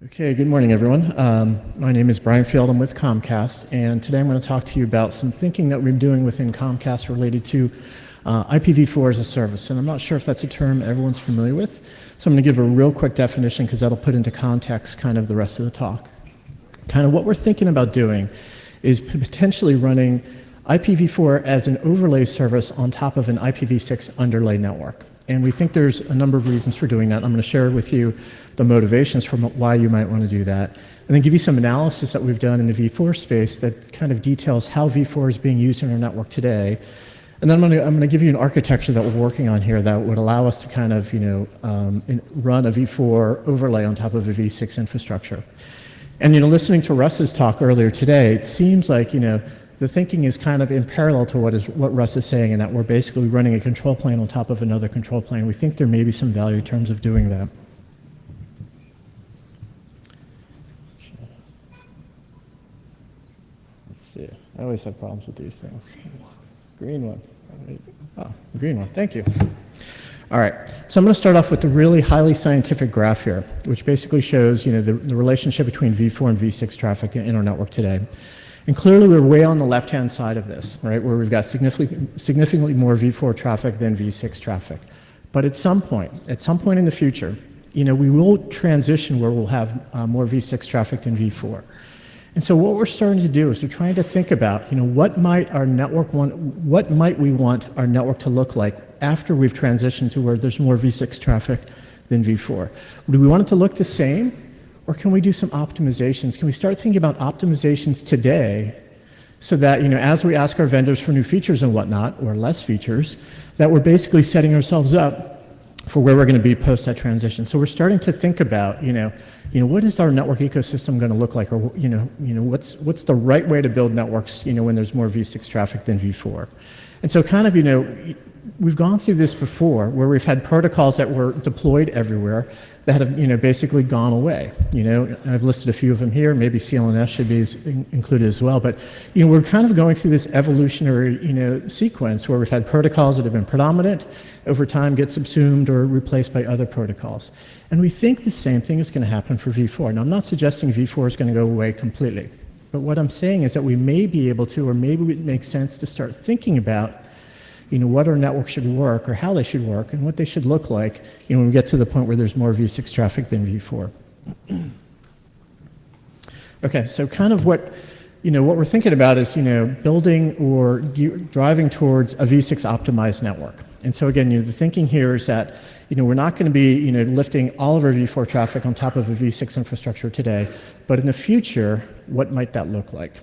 Okay, good morning, everyone. My name is Brian Field. I'm with Comcast, and today I'm going to talk to you about some thinking that we've been doing within Comcast related to IPv4 as a service. And I'm not sure if that's a term everyone's familiar with, so I'm going to give a real quick definition because that'll put into context kind of the rest of the talk. Kind of what we're thinking about doing is potentially running IPv4 as an overlay service on top of an IPv6 underlay network. And we think there's a number of reasons for doing that. I'm going to share with you the motivations for why you might want to do that, and then give you some analysis that we've done in the v4 space that kind of details how v4 is being used in our network today. And then I'm going to give you an architecture that we're working on here that would allow us to kind of, run a v4 overlay on top of a v6 infrastructure. And, listening to Russ's talk earlier today, it seems like, the thinking is kind of in parallel to what Russ is saying, and that we're basically running a control plane on top of another control plane. We think there may be some value in terms of doing that. Let's see. I always have problems with these things. Green one. Oh, green one. Thank you. All right. So I'm going to start off with the really highly scientific graph here, which basically shows, the relationship between v4 and v6 traffic in our network today. And clearly we're way on the left-hand side of this, right, where we've got significantly more v4 traffic than v6 traffic. But at some point in the future, we will transition where we'll have more v6 traffic than v4. And so what we're starting to do is we're trying to think about, what might we want our network to look like after we've transitioned to where there's more v6 traffic than v4. Do we want it to look the same? Or can we do some optimizations? Can we start thinking about optimizations today so that, as we ask our vendors for new features and whatnot, or less features, that we're basically setting ourselves up for where we're going to be post that transition. So we're starting to think about, what is our network ecosystem going to look like? Or, what's the right way to build networks, when there's more v6 traffic than v4? And so kind of, we've gone through this before where we've had protocols that were deployed everywhere that have, basically gone away. I've listed a few of them here. Maybe CLNS should be included as well. But, we're kind of going through this evolutionary, sequence where we've had protocols that have been predominant, over time get subsumed or replaced by other protocols. And we think the same thing is going to happen for v4. Now, I'm not suggesting v4 is going to go away completely. But what I'm saying is that we may be able to, or maybe it makes sense to start thinking about what our network should work or how they should work and what they should look like, when we get to the point where there's more v6 traffic than v4. Okay, so kind of what we're thinking about is, building or driving towards a v6 optimized network. And so again, the thinking here is that, we're not going to be, lifting all of our v4 traffic on top of a v6 infrastructure today, but in the future, what might that look like?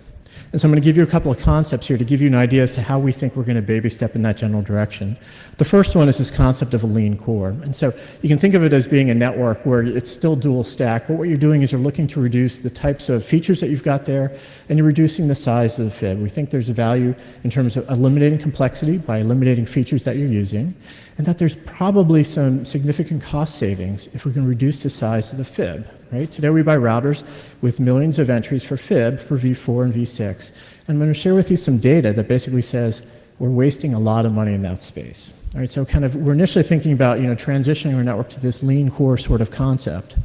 And so I'm going to give you a couple of concepts here to give you an idea as to how we think we're going to baby step in that general direction. The first one is this concept of a lean core. And so you can think of it as being a network where it's still dual stack, but what you're doing is you're looking to reduce the types of features that you've got there, and you're reducing the size of the FIB. We think there's a value in terms of eliminating complexity by eliminating features that you're using, and that there's probably some significant cost savings if we can reduce the size of the FIB. Right? Today we buy routers with millions of entries for FIB for v4 and v6. And I'm going to share with you some data that basically says we're wasting a lot of money in that space. All right, so kind of we're initially thinking about transitioning our network to this lean core sort of concept.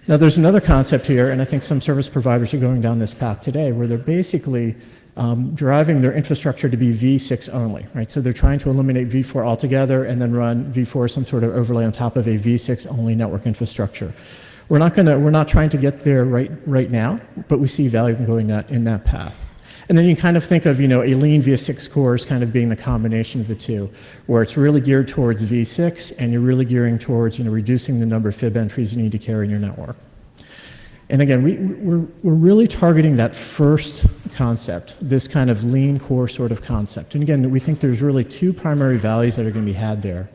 Now there's another concept here, and I think some service providers are going down this path today, where they're basically driving their infrastructure to be v6 only. Right? So they're trying to eliminate v4 altogether and then run v4 some sort of overlay on top of a v6 only network infrastructure. We're not trying to get there right now, but we see value in going in that path. And then you kind of think of a lean v6 core as kind of being the combination of the two, where it's really geared towards v6 and you're really gearing towards reducing the number of FIB entries you need to carry in your network. And again, we're really targeting that first concept, this kind of lean core sort of concept. And again, we think there's really two primary values that are going to be had there.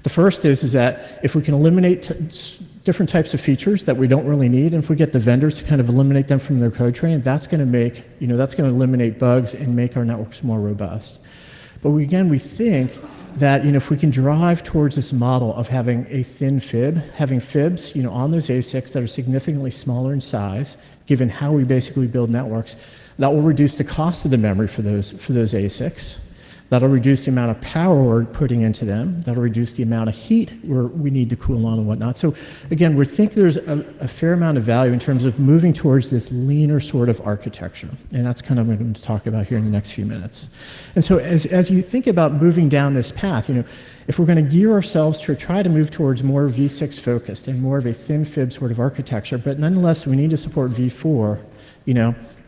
The first is that if we can eliminate different types of features that we don't really need, and if we get the vendors to kind of eliminate them from their code train, that's going to make, that's going to eliminate bugs and make our networks more robust. But we think that, if we can drive towards this model of having a thin FIB, having FIBs, on those ASICs that are significantly smaller in size, given how we basically build networks, that will reduce the cost of the memory for those ASICs. That'll reduce the amount of power we're putting into them. That'll reduce the amount of heat we need to cool on and whatnot. So again, we think there's a fair amount of value in terms of moving towards this leaner sort of architecture. And that's kind of what I'm going to talk about here in the next few minutes. And so as you think about moving down this path, if we're going to gear ourselves to try to move towards more V6 focused and more of a thin fib sort of architecture, but nonetheless we need to support V4,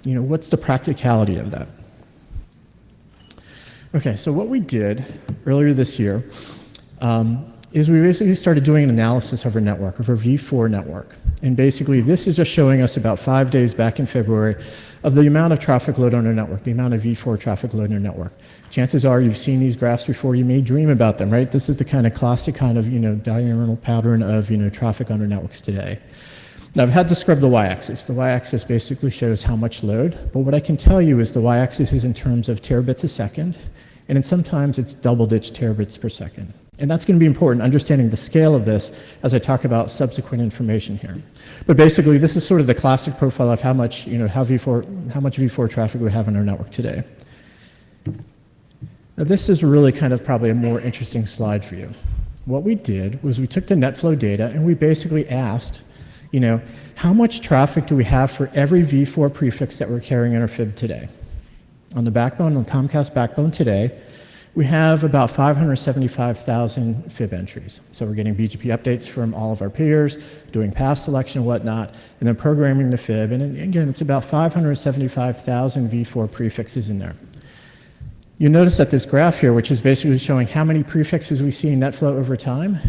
what's the practicality of that? Okay, so what we did earlier this year is we basically started doing an analysis of our network, of our V4 network. And basically this is just showing us about 5 days back in February of the amount of traffic load on our network, the amount of V4 traffic load on our network. Chances are you've seen these graphs before, you may dream about them, right? This is the kind of classic diagonal pattern of traffic on our networks today. Now I've had to scrub the y-axis. The y-axis basically shows how much load, but what I can tell you is the y-axis is in terms of terabits a second, and then sometimes it's double-digit terabits per second. And that's going to be important, understanding the scale of this as I talk about subsequent information here. But basically, this is sort of the classic profile of how much V4 traffic we have on our network today. Now, this is really kind of probably a more interesting slide for you. What we did was we took the net flow data and we basically asked, how much traffic do we have for every V4 prefix that we're carrying in our fib today? On the backbone, on Comcast backbone today, we have about 575,000 fib entries. So we're getting BGP updates from all of our peers, doing path selection and whatnot, and then programming the fib. And again, it's about 575,000 V4 prefixes in there. You notice that this graph here, which is basically showing how many prefixes we see in NetFlow over time,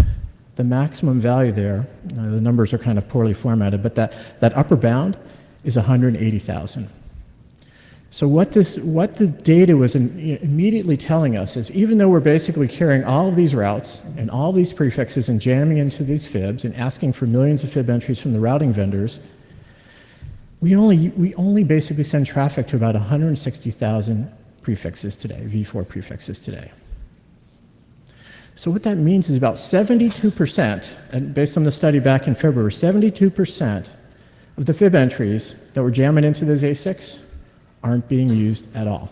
the maximum value there, the numbers are kind of poorly formatted, but that upper bound is 180,000. So what the data was immediately telling us is, even though we're basically carrying all of these routes and all these prefixes and jamming into these fibs and asking for millions of fib entries from the routing vendors, we only basically send traffic to about 160,000 prefixes today, V4 prefixes today. So what that means is about 72%, and based on the study back in February, 72% of the fib entries that were jamming into those ASICs aren't being used at all.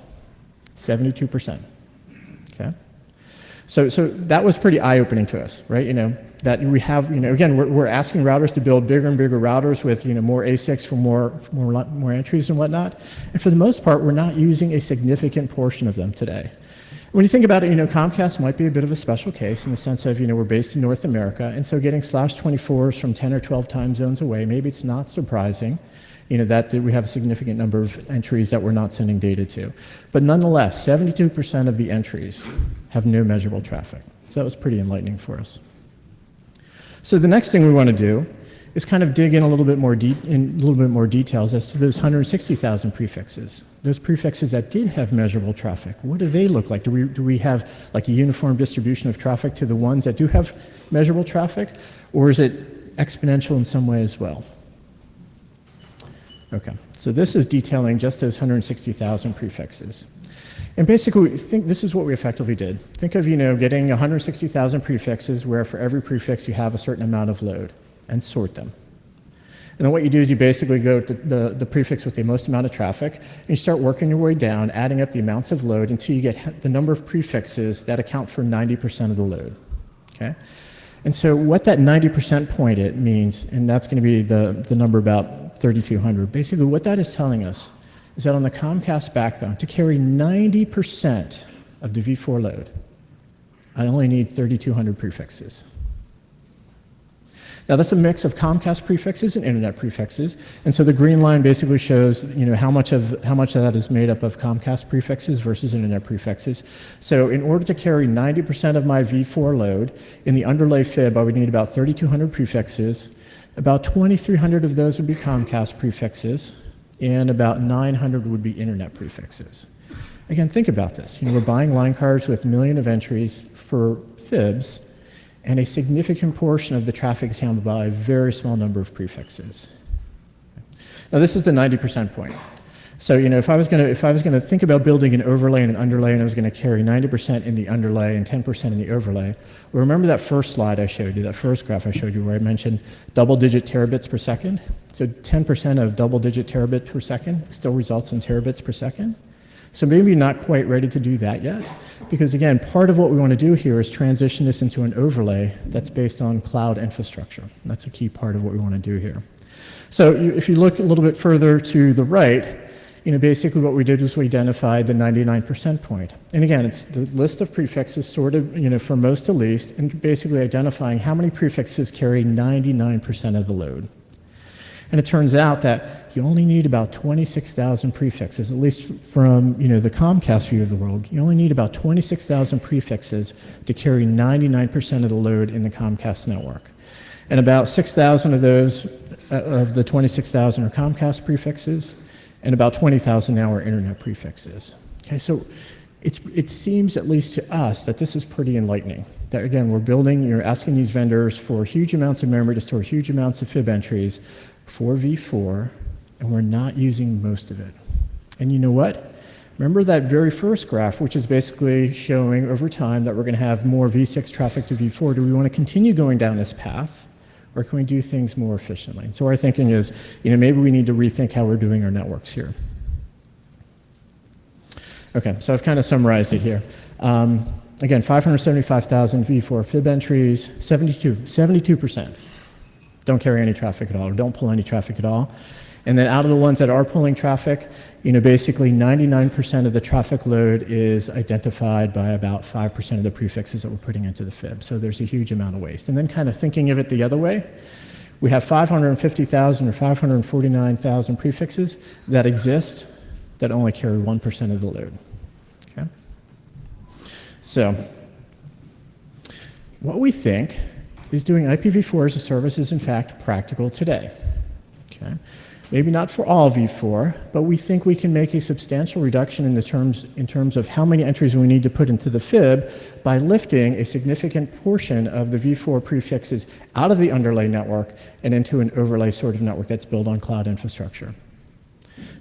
72%. Okay? So that was pretty eye-opening to us, right? That we have, again, we're asking routers to build bigger and bigger routers with, more ASICs for more entries and whatnot. And for the most part, we're not using a significant portion of them today. When you think about it, Comcast might be a bit of a special case in the sense of, we're based in North America, and so getting /24s from 10 or 12 time zones away, maybe it's not surprising, that we have a significant number of entries that we're not sending data to. But nonetheless, 72% of the entries have no measurable traffic. So that was pretty enlightening for us. So the next thing we want to do is kind of dig in a little bit more details as to those 160,000 prefixes. Those prefixes that did have measurable traffic, what do they look like? Do we have like a uniform distribution of traffic to the ones that do have measurable traffic, or is it exponential in some way as well? Okay, so this is detailing just those 160,000 prefixes. And basically, this is what we effectively did. Think of, getting 160,000 prefixes where for every prefix you have a certain amount of load, and sort them. And then what you do is you basically go to the prefix with the most amount of traffic, and you start working your way down, adding up the amounts of load until you get the number of prefixes that account for 90% of the load, okay? And so what that 90% point means, and that's going to be the number about 3,200, basically what that is telling us is that on the Comcast backbone, to carry 90% of the V4 load, I only need 3,200 prefixes. Now that's a mix of Comcast prefixes and internet prefixes, and so the green line basically shows how much of that is made up of Comcast prefixes versus internet prefixes. So in order to carry 90% of my V4 load in the underlay fib, I would need about 3,200 prefixes. About 2,300 of those would be Comcast prefixes, and about 900 would be internet prefixes. Again, think about this. We're buying line cards with 1 million of entries for fibs, and a significant portion of the traffic is handled by a very small number of prefixes. Now this is the 90% point. So if I was going to think about building an overlay and an underlay, and I was going to carry 90% in the underlay and 10% in the overlay, well, remember that first slide I showed you, that first graph I showed you where I mentioned double-digit terabits per second? So 10% of double-digit terabit per second still results in terabits per second. So maybe not quite ready to do that yet, because again, part of what we want to do here is transition this into an overlay that's based on cloud infrastructure. That's a key part of what we want to do here. So if you look a little bit further to the right, basically what we did was we identified the 99% point. And again, it's the list of prefixes sorted, from most to least, and basically identifying how many prefixes carry 99% of the load. And it turns out that you only need about 26,000 prefixes, at least from the Comcast view of the world. You only need about 26,000 prefixes to carry 99% of the load in the Comcast network. And about 6,000 of those, of the 26,000 are Comcast prefixes, and about 20,000 now are internet prefixes. Okay, so it seems, at least to us, that this is pretty enlightening. That again, we're building, you're asking these vendors for huge amounts of memory to store huge amounts of fib entries for v4, and we're not using most of it. And you know what? Remember that very first graph, which is basically showing over time that we're going to have more v6 traffic to v4. Do we want to continue going down this path, or can we do things more efficiently? And so our thinking is, maybe we need to rethink how we're doing our networks here. Okay, so I've kind of summarized it here. Again, 575,000 v4 fib entries, 72% don't carry any traffic at all, or don't pull any traffic at all. And then out of the ones that are pulling traffic, basically 99% of the traffic load is identified by about 5% of the prefixes that we're putting into the fib. So there's a huge amount of waste. And then kind of thinking of it the other way, we have 550,000 or 549,000 prefixes that exist that only carry 1% of the load. Okay? So what we think is doing IPv4 as a service is in fact practical today. Okay? Maybe not for all v4, but we think we can make a substantial reduction in terms of how many entries we need to put into the fib by lifting a significant portion of the v4 prefixes out of the underlay network and into an overlay sort of network that's built on cloud infrastructure.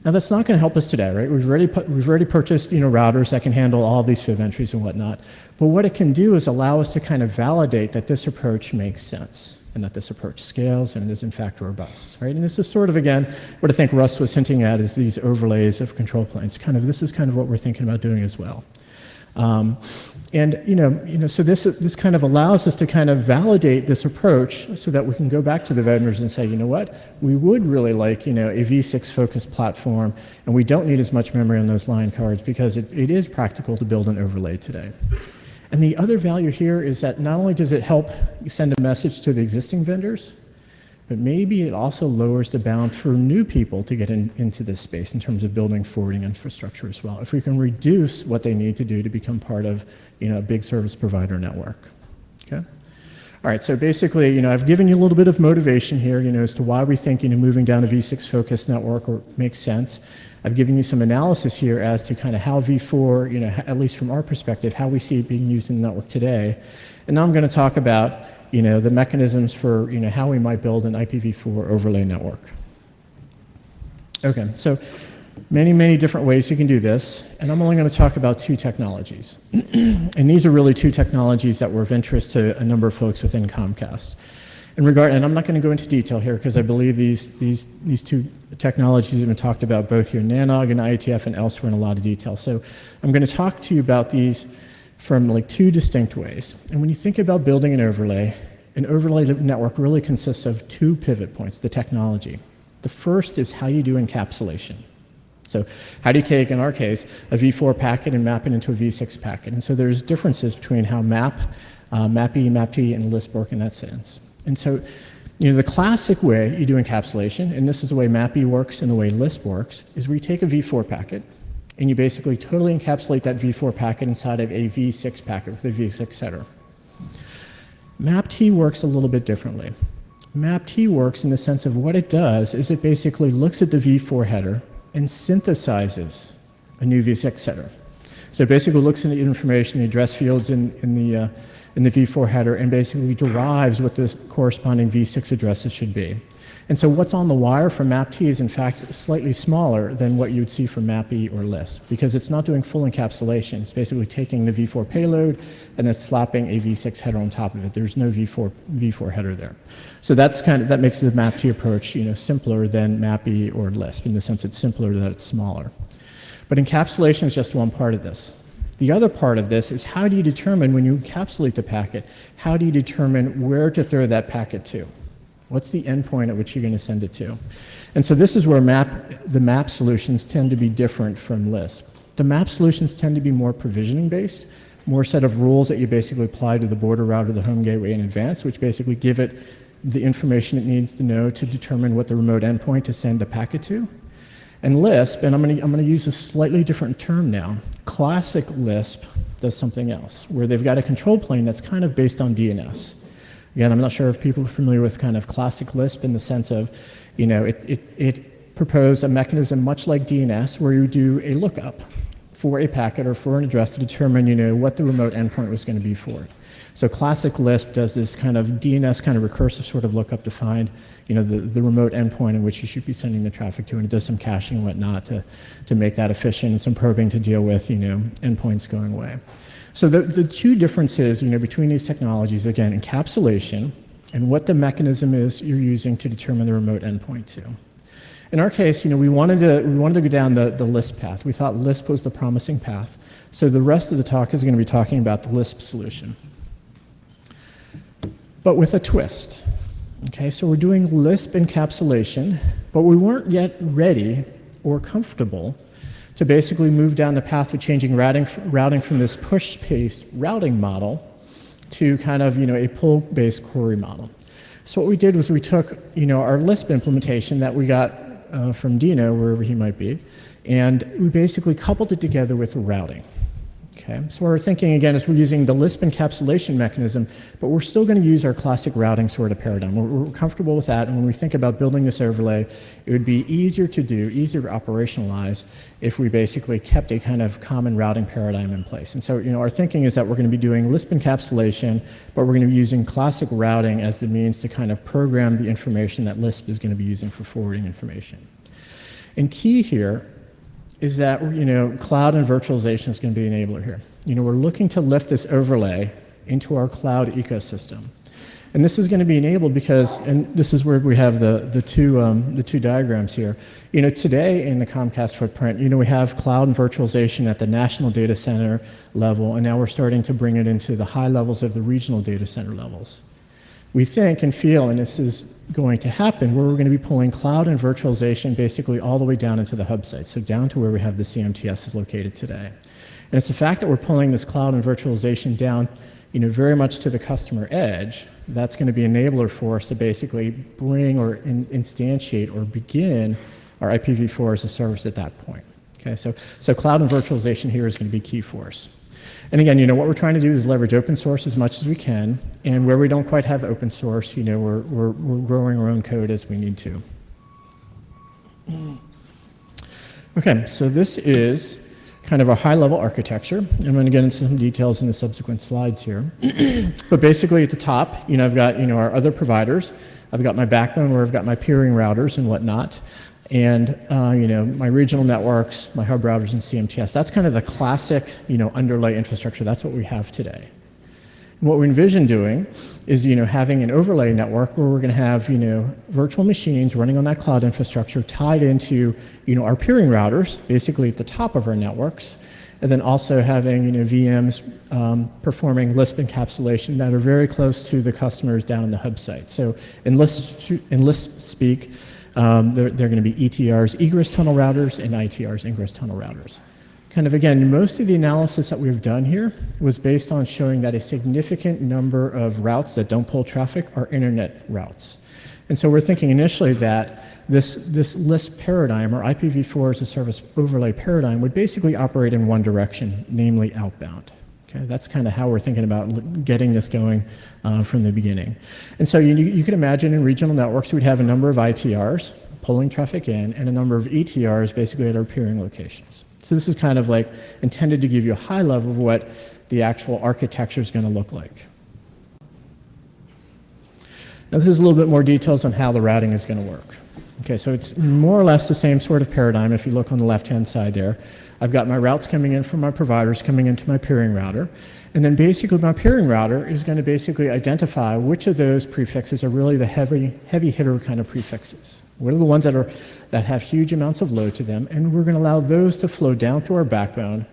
Now that's not going to help us today, right? We've already purchased routers that can handle all these fib entries and whatnot. But what it can do is allow us to kind of validate that this approach makes sense, and that this approach scales and is in fact robust, right? And this is sort of, again, what I think Russ was hinting at is these overlays of control planes. This is kind of what we're thinking about doing as well. So this kind of allows us to kind of validate this approach so that we can go back to the vendors and say, you know what, we would really like, a v6 focused platform, and we don't need as much memory on those line cards because it is practical to build an overlay today. And the other value here is that not only does it help send a message to the existing vendors, but maybe it also lowers the bound for new people to get into this space in terms of building forwarding infrastructure as well. If we can reduce what they need to do to become part of a big service provider network. Okay? All right, so basically, I've given you a little bit of motivation here, as to why we think, moving down a v6 focused network makes sense. I've given you some analysis here as to kind of how v4, at least from our perspective, how we see it being used in the network today. And now I'm going to talk about, the mechanisms for, how we might build an IPv4 overlay network. Okay, so many, many different ways you can do this, and I'm only going to talk about two technologies. And these are really two technologies that were of interest to a number of folks within Comcast. And I'm not going to go into detail here because I believe these two technologies have been talked about both here in NANOG and IETF and elsewhere in a lot of detail. So I'm going to talk to you about these from two distinct ways. And when you think about building an overlay network really consists of two pivot points, the technology. The first is how you do encapsulation. So how do you take, in our case, a v4 packet and map it into a v6 packet? And so there's differences between how MAP-E, MAP-T, and Lisp work in that sense. And so, the classic way you do encapsulation, and this is the way MAP-E works and the way Lisp works, is where you take a v4 packet and you basically totally encapsulate that v4 packet inside of a v6 packet with a v6 header. MAP-T works a little bit differently. MAP-T works in the sense of what it does is it basically looks at the v4 header and synthesizes a new v6 header. So it basically looks at the information, the address fields in the v4 header, and basically derives what the corresponding v6 addresses should be. And so what's on the wire for MAP-T is in fact slightly smaller than what you'd see for MAP-E or Lisp, because it's not doing full encapsulation. It's basically taking the v4 payload and then slapping a v6 header on top of it. There's no v4 header there. So that makes the MAP-T approach simpler than MAP-E or Lisp, in the sense it's simpler that it's smaller. But encapsulation is just one part of this. The other part of this is how do you determine when you encapsulate the packet, how do you determine where to throw that packet to? What's the endpoint at which you're going to send it to? And so this is where the map solutions tend to be different from Lisp. The map solutions tend to be more provisioning based, more set of rules that you basically apply to the border router, the home gateway in advance, which basically give it the information it needs to know to determine what the remote endpoint to send a packet to. And Lisp, and I'm going to use a slightly different term now, classic Lisp does something else, where they've got a control plane that's kind of based on DNS. Again, I'm not sure if people are familiar with kind of classic Lisp in the sense of, it proposed a mechanism much like DNS where you do a lookup for a packet or for an address to determine, what the remote endpoint was going to be for it. So classic Lisp does this kind of DNS kind of recursive sort of lookup to find, the remote endpoint in which you should be sending the traffic to, and it does some caching and whatnot to make that efficient and some probing to deal with, endpoints going away. So the two differences, between these technologies, again, encapsulation and what the mechanism is you're using to determine the remote endpoint to. In our case, we wanted to go down the Lisp path. We thought Lisp was the promising path. So the rest of the talk is going to be talking about the Lisp solution, but with a twist. Okay, so we're doing Lisp encapsulation, but we weren't yet ready or comfortable to basically move down the path of changing routing from this push-based routing model to kind of a pull-based query model. So what we did was we took our Lisp implementation that we got from Dino, wherever he might be, and we basically coupled it together with routing. Okay, so what we're thinking again is we're using the Lisp encapsulation mechanism, but we're still going to use our classic routing sort of paradigm. We're comfortable with that, and when we think about building this overlay, it would be easier to do, easier to operationalize if we basically kept a kind of common routing paradigm in place. And so, our thinking is that we're going to be doing Lisp encapsulation, but we're going to be using classic routing as the means to kind of program the information that Lisp is going to be using for forwarding information. And key here is that, cloud and virtualization is going to be an enabler here. We're looking to lift this overlay into our cloud ecosystem. And this is going to be enabled because, and this is where we have the two diagrams here. Today in the Comcast footprint, we have cloud and virtualization at the national data center level, and now we're starting to bring it into the high levels of the regional data center levels. We think and feel, and this is going to happen, where we're going to be pulling cloud and virtualization basically all the way down into the hub site, so down to where we have the CMTS is located today. And it's the fact that we're pulling this cloud and virtualization down, very much to the customer edge, that's going to be an enabler for us to basically bring or instantiate or begin our IPv4 as a service at that point. Okay, so cloud and virtualization here is going to be key for us. And again, what we're trying to do is leverage open source as much as we can, and where we don't quite have open source, we're growing our own code as we need to. Okay, so this is kind of a high-level architecture. I'm going to get into some details in the subsequent slides here. But basically at the top, I've got our other providers. I've got my backbone where I've got my peering routers and whatnot. And my regional networks, my hub routers, and CMTS. That's kind of the classic, underlay infrastructure. That's what we have today. And what we envision doing is, having an overlay network where we're going to have, virtual machines running on that cloud infrastructure tied into, our peering routers, basically at the top of our networks, and then also having, VMs performing Lisp encapsulation that are very close to the customers down in the hub site. So in Lisp speak, they're going to be ETRs, egress tunnel routers, and ITRs, ingress tunnel routers. Kind of again, most of the analysis that we've done here was based on showing that a significant number of routes that don't pull traffic are internet routes. And so we're thinking initially that this Lisp paradigm, or IPv4 as a service overlay paradigm, would basically operate in one direction, namely outbound. Okay, that's kind of how we're thinking about getting this going from the beginning. And so you can imagine in regional networks, we'd have a number of ITRs pulling traffic in and a number of ETRs basically at our peering locations. So this is kind of like intended to give you a high level of what the actual architecture is going to look like. Now this is a little bit more details on how the routing is going to work. Okay, so it's more or less the same sort of paradigm if you look on the left-hand side there. I've got my routes coming in from my providers coming into my peering router, and then basically my peering router is going to basically identify which of those prefixes are really the heavy hitter kind of prefixes. What are the ones that have huge amounts of load to them? And we're going to allow those to flow down through our backbone,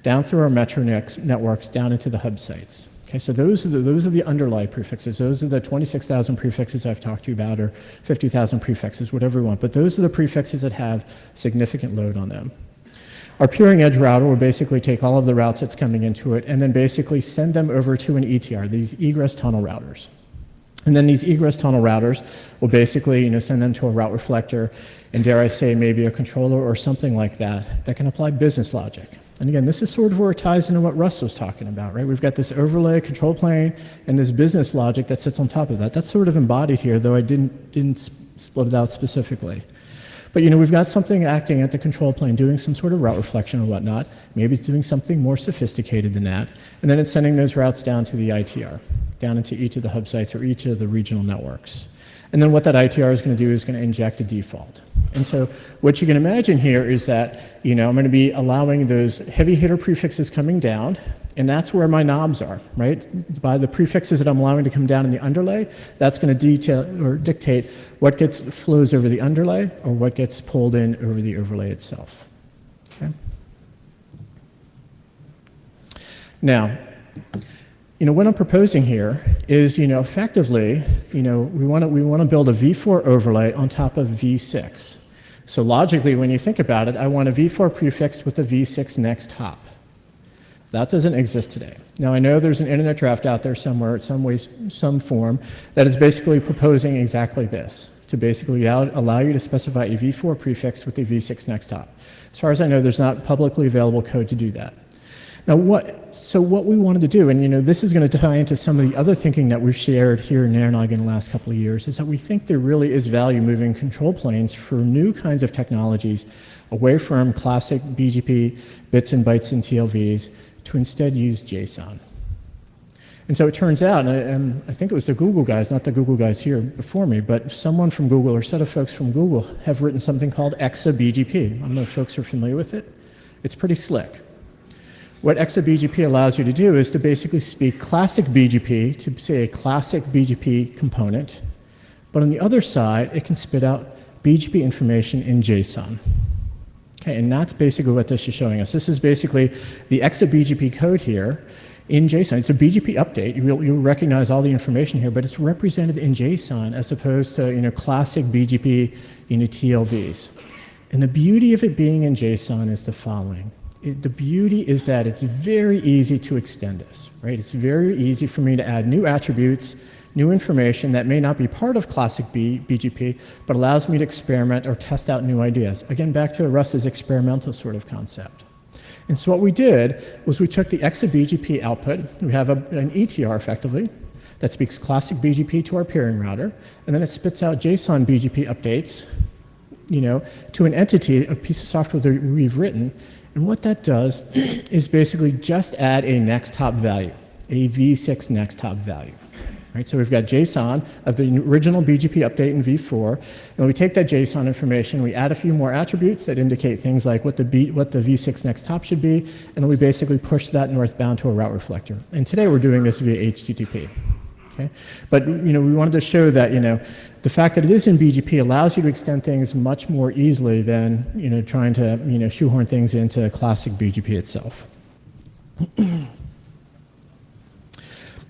down through our metro networks, down into the hub sites. Okay, so those are the underlie prefixes. Those are the 26,000 prefixes I've talked to you about, or 50,000 prefixes, whatever we want. But those are the prefixes that have significant load on them. Our peering edge router will basically take all of the routes that's coming into it and then basically send them over to an ETR, these egress tunnel routers. And then these egress tunnel routers will basically, send them to a route reflector, and dare I say, maybe a controller or something like that can apply business logic. And again, this is sort of where it ties into what Russ was talking about, right? We've got this overlay control plane and this business logic that sits on top of that. That's sort of embodied here, though I didn't split it out specifically. But we've got something acting at the control plane, doing some sort of route reflection or whatnot. Maybe it's doing something more sophisticated than that. And then it's sending those routes down to the ITR, down into each of the hub sites or each of the regional networks. And then what that ITR is going to do is going to inject a default. And so what you can imagine here is that, I'm going to be allowing those heavy hitter prefixes coming down, and that's where my knobs are, right? By the prefixes that I'm allowing to come down in the underlay, that's going to dictate what flows over the underlay or what gets pulled in over the overlay itself. Okay. Now, what I'm proposing here is, effectively, we want to build a v4 overlay on top of v6. So logically, when you think about it, I want a v4 prefixed with a v6 next hop. That doesn't exist today. Now, I know there's an internet draft out there somewhere, some form, that is basically proposing exactly this, to basically allow you to specify a v4 prefix with a v6 next hop. As far as I know, there's not publicly available code to do that. Now, what we wanted to do, and this is going to tie into some of the other thinking that we've shared here in NANOG in the last couple of years, is that we think there really is value moving control planes for new kinds of technologies away from classic BGP, bits and bytes and TLVs, to instead use JSON. And so it turns out, and I think it was the Google guys, not the Google guys here before me, but someone from Google or a set of folks from Google have written something called EXA-BGP. I don't know if folks are familiar with it. It's pretty slick. What EXA-BGP allows you to do is to basically speak classic BGP to, say, a classic BGP component, but on the other side, it can spit out BGP information in JSON. Okay, and that's basically what this is showing us. This is basically the EXA-BGP code here in JSON. It's a BGP update. You'll recognize all the information here, but it's represented in JSON as opposed to classic BGP TLVs. And the beauty of it being in JSON is the following. The beauty is that it's very easy to extend this, right? It's very easy for me to add new attributes, new information that may not be part of classic BGP, but allows me to experiment or test out new ideas. Again, back to Russ's experimental sort of concept. And so what we did was we took the EXA-BGP output. We have an ETR, effectively, that speaks classic BGP to our peering router, and then it spits out JSON BGP updates, to an entity, a piece of software that we've written. And what that does is basically just add a next hop value, a v6 next hop value. Right, so we've got JSON of the original BGP update in v4, and we take that JSON information, we add a few more attributes that indicate things like what the v6 next hop should be, and then we basically push that northbound to a route reflector. And today we're doing this via HTTP. Okay? But we wanted to show that the fact that it is in BGP allows you to extend things much more easily than trying to shoehorn things into classic BGP itself.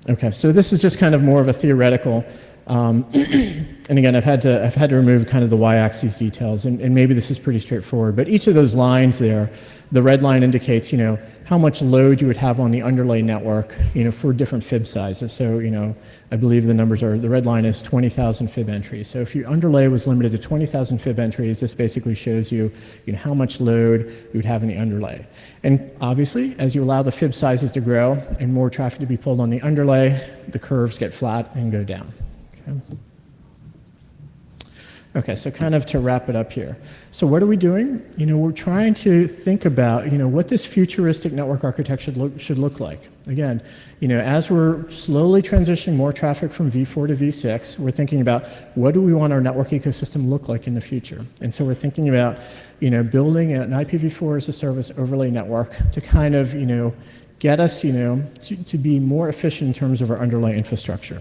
Okay, so this is just kind of more of a theoretical, and again, I've had to remove kind of the y-axis details, and maybe this is pretty straightforward, but each of those lines there, the red line indicates, how much load you would have on the underlay network, for different fib sizes. So, I believe the numbers are, the red line is 20,000 fib entries. So if your underlay was limited to 20,000 fib entries, this basically shows you, how much load you would have in the underlay. And obviously, as you allow the fib sizes to grow and more traffic to be pulled on the underlay, the curves get flat and go down. Okay. Okay, so kind of to wrap it up here. So what are we doing? We're trying to think about, what this futuristic network architecture should look like. Again, as we're slowly transitioning more traffic from v4 to v6, we're thinking about what do we want our network ecosystem look like in the future? And so we're thinking about, building an IPv4 as a service overlay network to kind of, get us, to be more efficient in terms of our underlying infrastructure.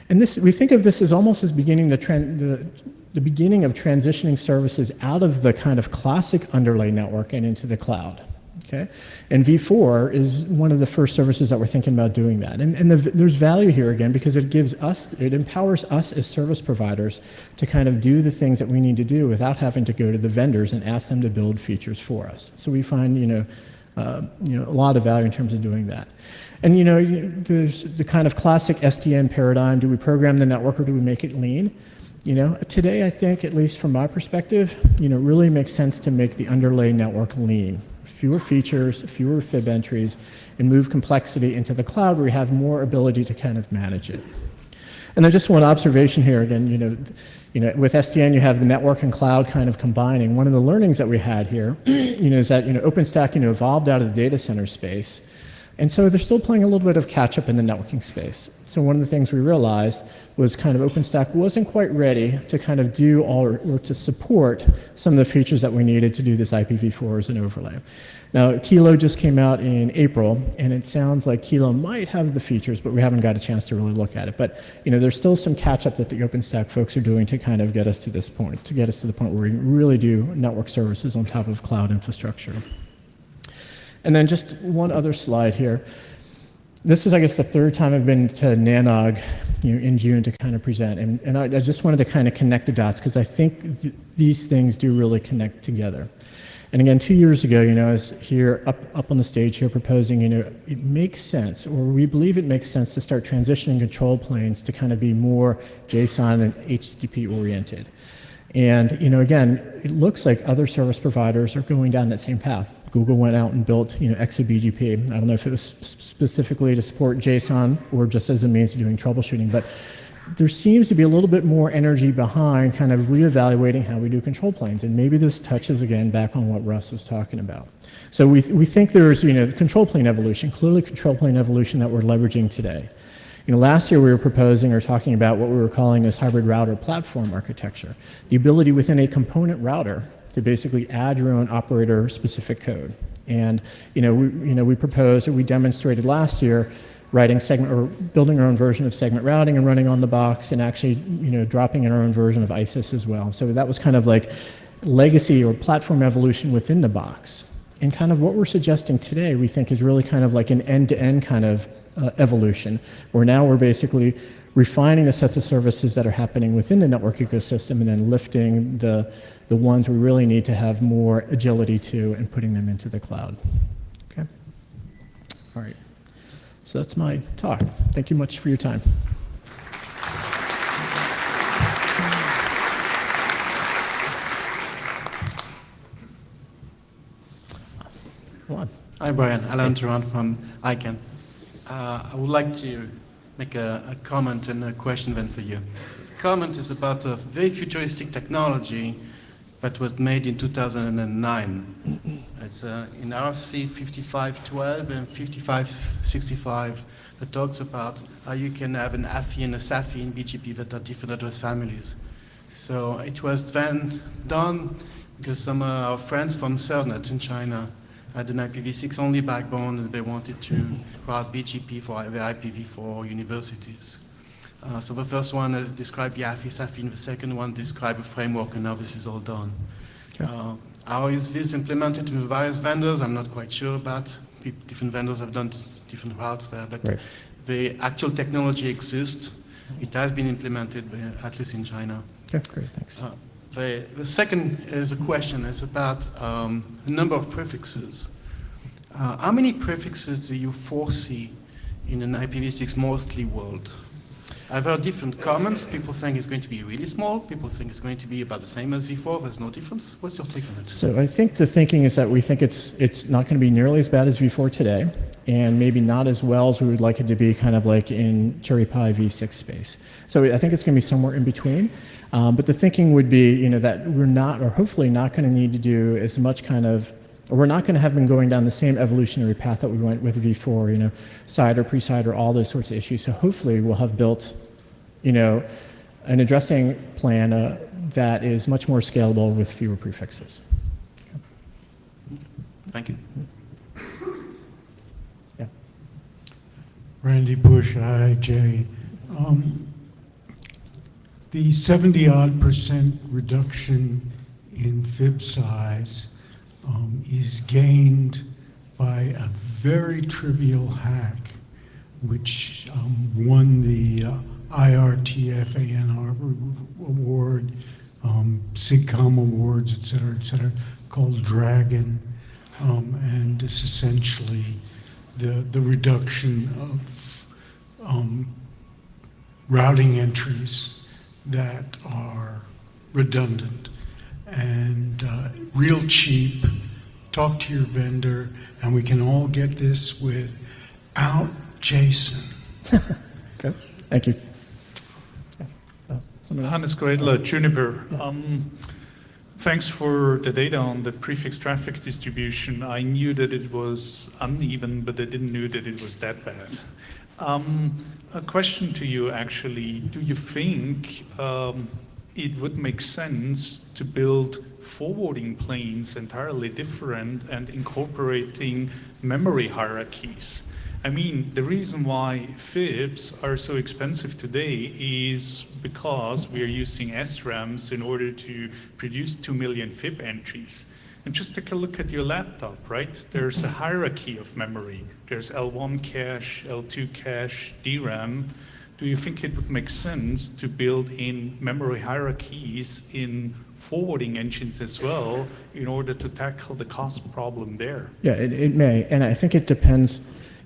And this, we think of this as almost as beginning the the beginning of transitioning services out of the kind of classic underlay network and into the cloud. Okay? And v4 is one of the first services that we're thinking about doing that. And there's value here again because it empowers us as service providers to kind of do the things that we need to do without having to go to the vendors and ask them to build features for us. So we find a lot of value in terms of doing that. And there's the kind of classic SDN paradigm: do we program the network or do we make it lean? Today I think, at least from my perspective, it really makes sense to make the underlay network lean. Fewer features, fewer fib entries, and move complexity into the cloud where we have more ability to kind of manage it. And then just one observation here again, with SDN you have the network and cloud kind of combining. One of the learnings that we had here, is that OpenStack evolved out of the data center space, and so they're still playing a little bit of catch up in the networking space. So one of the things we realized was kind of OpenStack wasn't quite ready to kind of do or to support some of the features that we needed to do this IPv4 as an overlay. Now, Kilo just came out in April, and it sounds like Kilo might have the features, but we haven't got a chance to really look at it. But there's still some catch-up that the OpenStack folks are doing to kind of get us to this point, to get us to the point where we really do network services on top of cloud infrastructure. And then just one other slide here. This is, I guess, the third time I've been to NANOG in June to kind of present. And I just wanted to kind of connect the dots because I think these things do really connect together. And again, 2 years ago, I was here up on the stage here proposing, it makes sense, or we believe it makes sense to start transitioning control planes to kind of be more JSON and HTTP oriented. And again, it looks like other service providers are going down that same path. Google went out and built ExaBGP. I don't know if it was specifically to support JSON or just as a means of doing troubleshooting, but there seems to be a little bit more energy behind kind of reevaluating how we do control planes. And maybe this touches again back on what Russ was talking about. So we think there's control plane evolution, clearly control plane evolution that we're leveraging today. Last year we were proposing or talking about what we were calling this hybrid router platform architecture, the ability within a component router to basically add your own operator-specific code. And we proposed, or we demonstrated last year, writing segment or building our own version of segment routing and running on the box, and actually dropping in our own version of ISIS as well. So that was kind of like legacy or platform evolution within the box. And kind of what we're suggesting today, we think, is really kind of like an end-to-end kind of evolution, where now we're basically refining the sets of services that are happening within the network ecosystem and then lifting the ones we really need to have more agility to and putting them into the cloud. Okay? All right. So that's my talk. Thank you much for your time. Go on. Hi, Brian. Alan Durant from ICANN. I would like to make a comment and a question then for you. The comment is about a very futuristic technology that was made in 2009. It's in RFC 5512 and 5565 that talks about how you can have an AFI and a SAFI in BGP that are different address families. So it was then done because some of our friends from CERNET in China had an IPv6 only backbone, and they wanted to route BGP for the IPv4 universities. So the first one described the AFI, SAFI, and the second one described a framework, and now this is all done. Okay. How is this implemented in the various vendors? I'm not quite sure about. Different vendors have done different routes there, but right. The actual technology exists. It has been implemented, at least in China. Okay, great, thanks. The second is a question. It's about the number of prefixes. How many prefixes do you foresee in an IPv6 mostly world? I've heard different comments. People saying it's going to be really small. People think it's going to be about the same as v4. There's no difference. What's your take on it? So I think the thinking is that we think it's not going to be nearly as bad as v4 today, and maybe not as well as we would like it to be, kind of like in cherry pie v6 space. So I think it's going to be somewhere in between. But the thinking would be, that we're not, or hopefully not, going to need to do as much kind of, or we're not going to have been going down the same evolutionary path that we went with v4, CIDR, pre-CIDR, all those sorts of issues. So hopefully we'll have built, an addressing plan that is much more scalable with fewer prefixes. Thank you. Yeah. Randy Bush, IJ. The 70-odd% reduction in fib size is gained by a very trivial hack, which won the IRTF ANR award, SIGCOM awards, et cetera, called Dragon. And it's essentially the reduction of routing entries that are redundant and real cheap. Talk to your vendor, and we can all get this without JSON. Okay, thank you. Hannes Goedler, Juniper. Thanks for the data on the prefix traffic distribution. I knew that it was uneven, but I didn't know that it was that bad. A question to you, actually. Do you think it would make sense to build forwarding planes entirely different and incorporating memory hierarchies? I mean, the reason why fibs are so expensive today is because we are using SRAMs in order to produce 2 million fib entries. And just take a look at your laptop, right? There's a hierarchy of memory. There's L1 cache, L2 cache, DRAM. Do you think it would make sense to build in memory hierarchies in forwarding engines as well in order to tackle the cost problem there? Yeah, it may, and I think it depends,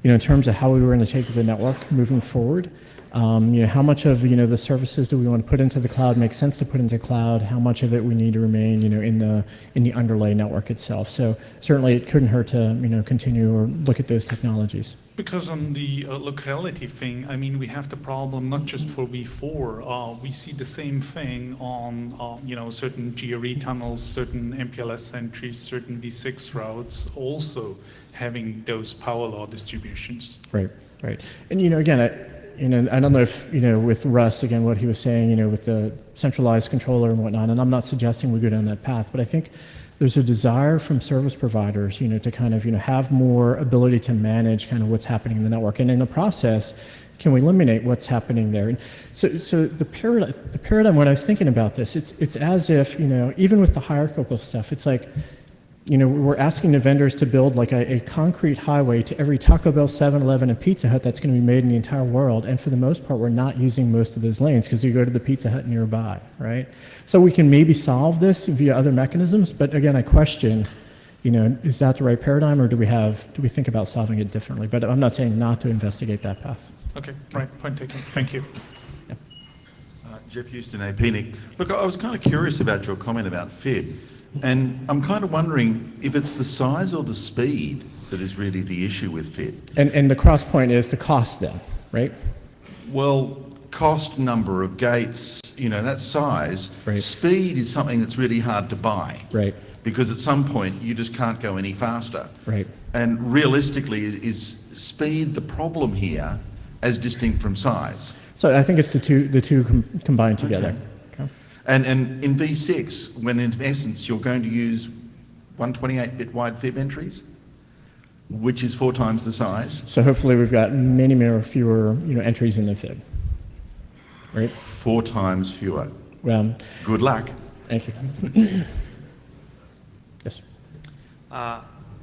in terms of how we were going to take the network moving forward. How much of the services do we want to put into the cloud makes sense to put into cloud? How much of it we need to remain in the underlay network itself? So certainly it couldn't hurt to continue or look at those technologies. Because on the locality thing, I mean, we have the problem not just for V4. We see the same thing on certain GRE tunnels, certain MPLS entries, certain V6 routes, also having those power law distributions. Right. And again, I don't know if with Russ again what he was saying, with the centralized controller and whatnot. And I'm not suggesting we go down that path, but I think there's a desire from service providers, to kind of have more ability to manage kind of what's happening in the network, and in the process, can we eliminate what's happening there? And so the paradigm. When I was thinking about this, it's as if even with the hierarchical stuff, it's like. We're asking the vendors to build like a concrete highway to every Taco Bell, 7-Eleven, and Pizza Hut that's going to be made in the entire world. And for the most part, we're not using most of those lanes because you go to the Pizza Hut nearby, right? So we can maybe solve this via other mechanisms. But again, I question, is that the right paradigm, or do we think about solving it differently? But I'm not saying not to investigate that path. Okay, right, point taken. Thank you. Yeah. Jeff Houston, APNIC. Look, I was kind of curious about your comment about FIB. And I'm kind of wondering if it's the size or the speed that is really the issue with FIB. And the cross point is the cost then, right? Well, cost, number of gates, that size. Right. Speed is something that's really hard to buy. Right. Because at some point you just can't go any faster. Right. And realistically, is speed the problem here as distinct from size? So I think it's the two combined together. Okay. And in V6, when in essence you're going to use 128-bit wide fib entries, which is 4 times the size. So hopefully we've got many more fewer entries in the fib, right? 4 times fewer. Well, good luck. Thank you. Yes. I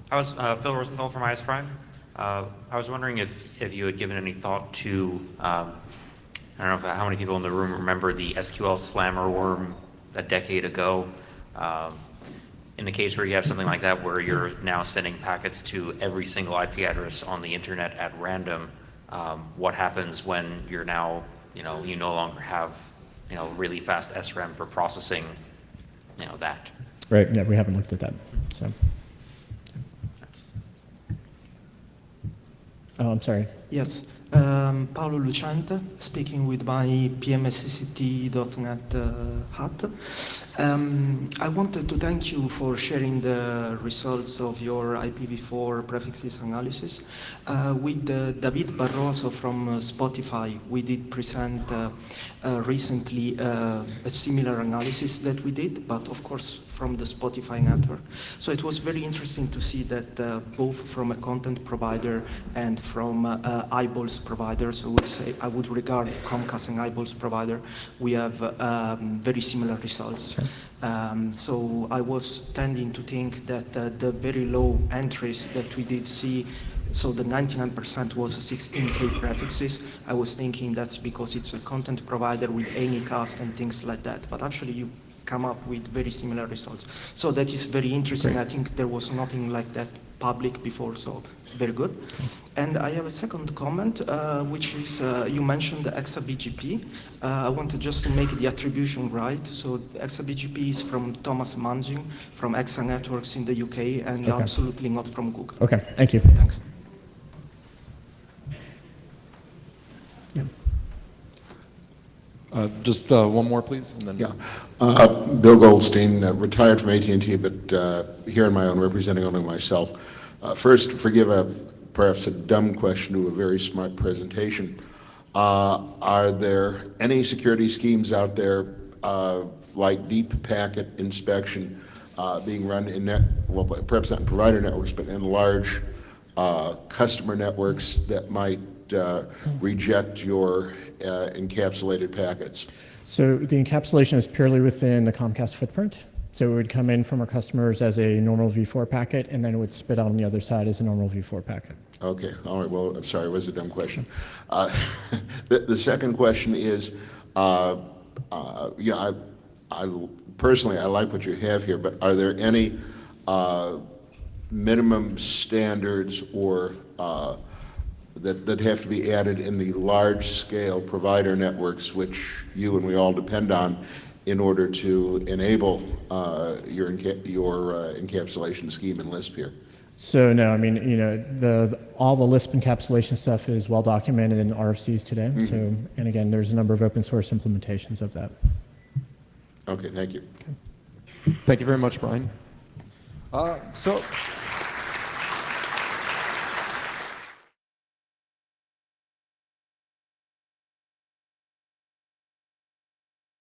was Phil Rosenthal from IS Prime. I was wondering if you had given any thought to I don't know how many people in the room remember the SQL slammer worm a decade ago. In a case where you have something like that, where you're now sending packets to every single IP address on the internet at random, what happens when you're now, you no longer have, really fast SRAM for processing, that? Right. Yeah, we haven't looked at that. So. Oh, I'm sorry. Yes. Paolo Lucente, speaking with my PMSCCT.NET hat. I wanted to thank you for sharing the results of your IPv4 prefixes analysis. With David Barroso from Spotify, we did present recently a similar analysis that we did, but of course from the Spotify network. So it was very interesting to see that both from a content provider and from eyeballs providers, I would regard Comcast and eyeballs provider, we have very similar results. So I was tending to think that the very low entries that we did see, so the 99% was 16K prefixes. I was thinking that's because it's a content provider with Anycast and things like that. But actually you come up with very similar results. So that is very interesting. Great. I think there was nothing like that public before, so very good. And I have a second comment, which is you mentioned the ExaBGP. I wanted just to make the attribution right. So ExaBGP is from Thomas Manjing from Exa Networks in the UK, and Okay. absolutely not from Google. Okay, thank you. Thanks. Just one more, please, and then. Yeah. Bill Goldstein, retired from AT&T, but here on my own, representing only myself. First, forgive perhaps a dumb question to a very smart presentation. Are there any security schemes out there like deep packet inspection being run in well, perhaps not in provider networks, but in large customer networks that might reject your encapsulated packets? So the encapsulation is purely within the Comcast footprint. So it would come in from our customers as a normal v4 packet, and then it would spit out on the other side as a normal v4 packet. Okay, all right, well, I'm sorry, it was a dumb question. The second question is, yeah, I personally, I like what you have here, but are there any minimum standards or that have to be added in the large-scale provider networks, which you and we all depend on, in order to enable your encapsulation scheme in Lisp here? So no, I mean, you know, all the Lisp encapsulation stuff is well documented in RFCs today. Mm-hmm. So, and again, there's a number of open source implementations of that. Okay, thank you. Thank you very much, Brian. So